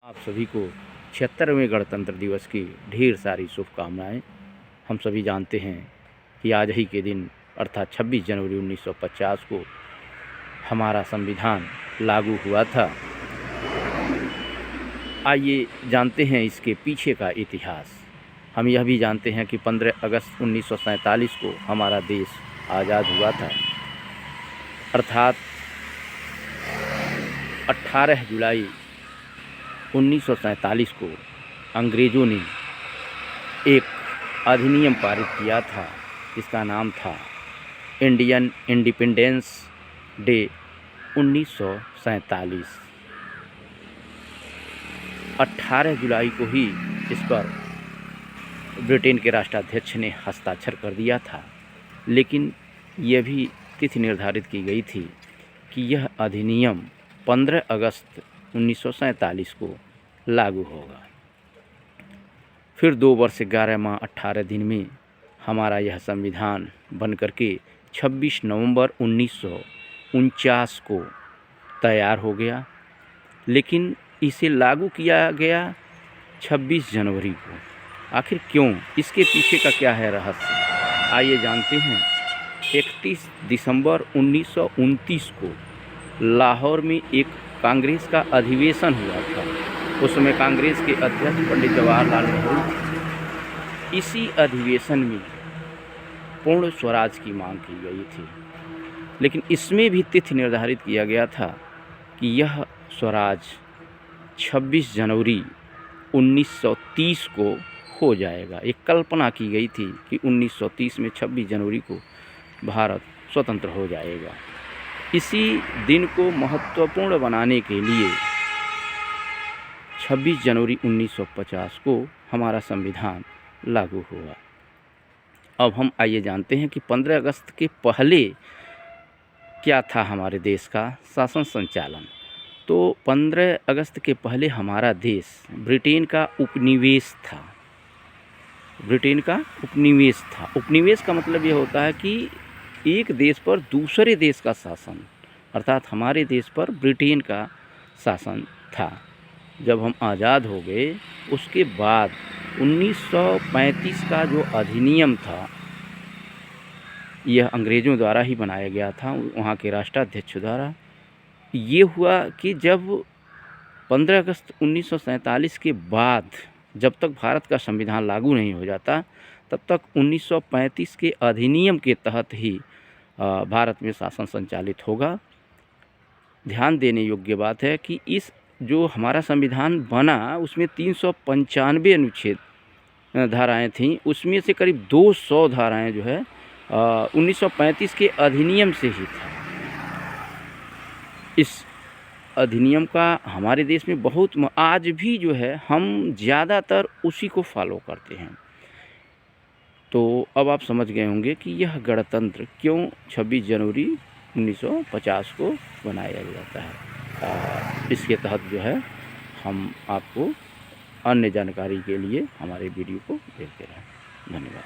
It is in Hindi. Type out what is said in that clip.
आप सभी को 76वें गणतंत्र दिवस की ढेर सारी शुभकामनाएं। हम सभी जानते हैं कि आज ही के दिन अर्थात 26 जनवरी 1950 को हमारा संविधान लागू हुआ था। आइए जानते हैं इसके पीछे का इतिहास। हम यह भी जानते हैं कि 15 अगस्त 1947 को हमारा देश आज़ाद हुआ था, अर्थात 18 जुलाई 1947 को अंग्रेज़ों ने एक अधिनियम पारित किया था जिसका नाम था इंडियन इंडिपेंडेंस डे 1947। 18 जुलाई को ही इस पर ब्रिटेन के राष्ट्राध्यक्ष ने हस्ताक्षर कर दिया था, लेकिन यह भी तिथि निर्धारित की गई थी कि यह अधिनियम 15 अगस्त 1947 को लागू होगा। फिर 2 वर्ष 11 माह 18 दिन में हमारा यह संविधान बन करके 26 नवंबर 1949 को तैयार हो गया, लेकिन इसे लागू किया गया 26 जनवरी को। आखिर क्यों? इसके पीछे का क्या है रहस्य? आइए जानते हैं। 31 दिसंबर 1929 को लाहौर में एक कांग्रेस का अधिवेशन हुआ था। उस समय कांग्रेस के अध्यक्ष पंडित जवाहरलाल नेहरू थे। इसी अधिवेशन में पूर्ण स्वराज की मांग की गई थी, लेकिन इसमें भी तिथि निर्धारित किया गया था कि यह स्वराज 26 जनवरी 1930 को हो जाएगा। एक कल्पना की गई थी कि 1930 में 26 जनवरी को भारत स्वतंत्र हो जाएगा। इसी दिन को महत्वपूर्ण बनाने के लिए 26 जनवरी 1950 को हमारा संविधान लागू हुआ। अब हम आइए जानते हैं कि 15 अगस्त के पहले क्या था हमारे देश का शासन संचालन। तो 15 अगस्त के पहले हमारा देश ब्रिटेन का उपनिवेश था। ब्रिटेन का उपनिवेश था। उपनिवेश का मतलब ये होता है कि एक देश पर दूसरे देश का शासन, अर्थात हमारे देश पर ब्रिटेन का शासन था। जब हम आज़ाद हो गए उसके बाद 1935 का जो अधिनियम था, यह अंग्रेज़ों द्वारा ही बनाया गया था, वहाँ के राष्ट्राध्यक्ष द्वारा। ये हुआ कि जब 15 अगस्त 1947 के बाद जब तक भारत का संविधान लागू नहीं हो जाता, तब तक 1935 के अधिनियम के तहत ही भारत में शासन संचालित होगा। ध्यान देने योग्य बात है कि इस जो हमारा संविधान बना उसमें 395 अनुच्छेद धाराएं थीं, उसमें से करीब 200 धाराएं जो है 1935 के अधिनियम से ही था। इस अधिनियम का हमारे देश में बहुत आज भी जो है हम ज़्यादातर उसी को फॉलो करते हैं। तो अब आप समझ गए होंगे कि यह गणतंत्र क्यों 26 जनवरी 1950 को बनाया जाता है। इसके तहत जो है हम आपको अन्य जानकारी के लिए हमारे वीडियो को देखते रहें। धन्यवाद।